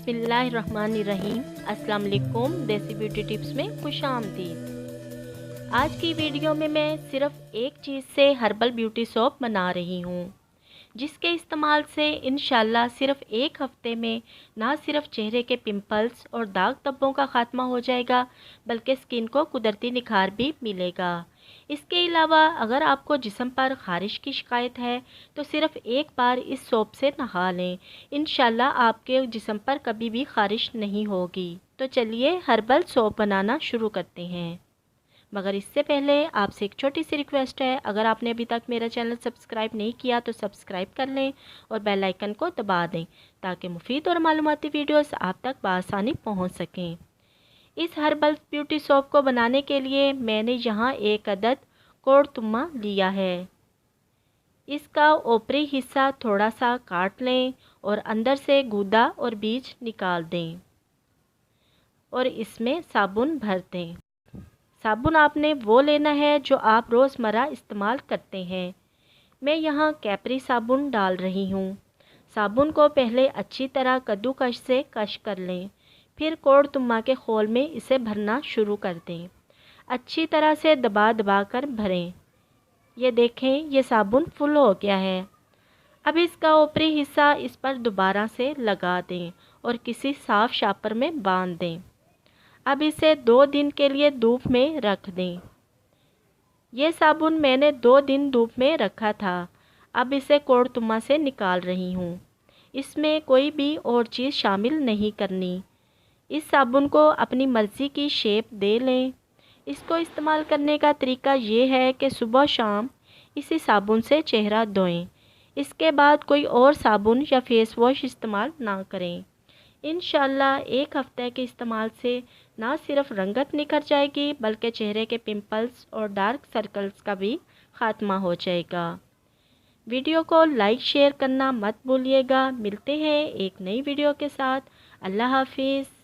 बिस्मिल्लाहिर्रहमानिर्रहीम। अस्सलाम वालेकुम। देसी ब्यूटी टिप्स में खुशामदीद। आज की वीडियो में मैं सिर्फ एक चीज़ से हर्बल ब्यूटी सोप बना रही हूँ, जिसके इस्तेमाल से इंशाल्लाह सिर्फ एक हफ्ते में ना सिर्फ चेहरे के पिंपल्स और दाग धब्बों का ख़ात्मा हो जाएगा, बल्कि स्किन को कुदरती निखार भी मिलेगा। इसके अलावा अगर आपको जिस्म पर ख़ारिश की शिकायत है तो सिर्फ़ एक बार इस सोप से नहा लें, इंशाल्लाह आपके जिस्म पर कभी भी ख़ारिश नहीं होगी। तो चलिए हर्बल सोप बनाना शुरू करते हैं। मगर इससे पहले आपसे एक छोटी सी रिक्वेस्ट है, अगर आपने अभी तक मेरा चैनल सब्सक्राइब नहीं किया तो सब्सक्राइब कर लें और बेल आइकन को दबा दें, ताकि मुफीद और मालूमाती वीडियोस आप तक बआसानी पहुंच सकें। इस हर्बल ब्यूटी सोप को बनाने के लिए मैंने यहाँ एक अदद कोड़तुम्मा लिया है। इसका ऊपरी हिस्सा थोड़ा सा काट लें और अंदर से गूदा और बीज निकाल दें और इसमें साबुन भर दें। साबुन आपने वो लेना है जो आप रोज़मर्रा इस्तेमाल करते हैं। मैं यहाँ कैपरी साबुन डाल रही हूँ। साबुन को पहले अच्छी तरह कद्दूकस से कश कर लें, फिर कोड़तुम्मा के खोल में इसे भरना शुरू कर दें। अच्छी तरह से दबा दबा कर भरें। ये देखें, ये साबुन फुल हो गया है। अब इसका ऊपरी हिस्सा इस पर दोबारा से लगा दें और किसी साफ़ शापर में बांध दें। अब इसे 2 दिन के लिए धूप में रख दें। ये साबुन मैंने 2 दिन धूप में रखा था। अब इसे कोड़तुम्मा से निकाल रही हूँ। इसमें कोई भी और चीज़ शामिल नहीं करनी। इस साबुन को अपनी मर्ज़ी की शेप दे लें। इसको इस्तेमाल करने का तरीका ये है कि सुबह शाम इसी साबुन से चेहरा धोएं। इसके बाद कोई और साबुन या फेस वॉश इस्तेमाल ना करें। इंशाल्लाह एक हफ्ते के इस्तेमाल से ना सिर्फ रंगत निखर जाएगी, बल्कि चेहरे के पिंपल्स और डार्क सर्कल्स का भी ख़ात्मा हो जाएगा। वीडियो को लाइक शेयर करना मत भूलिएगा। मिलते हैं एक नई वीडियो के साथ। अल्लाह हाफिज़।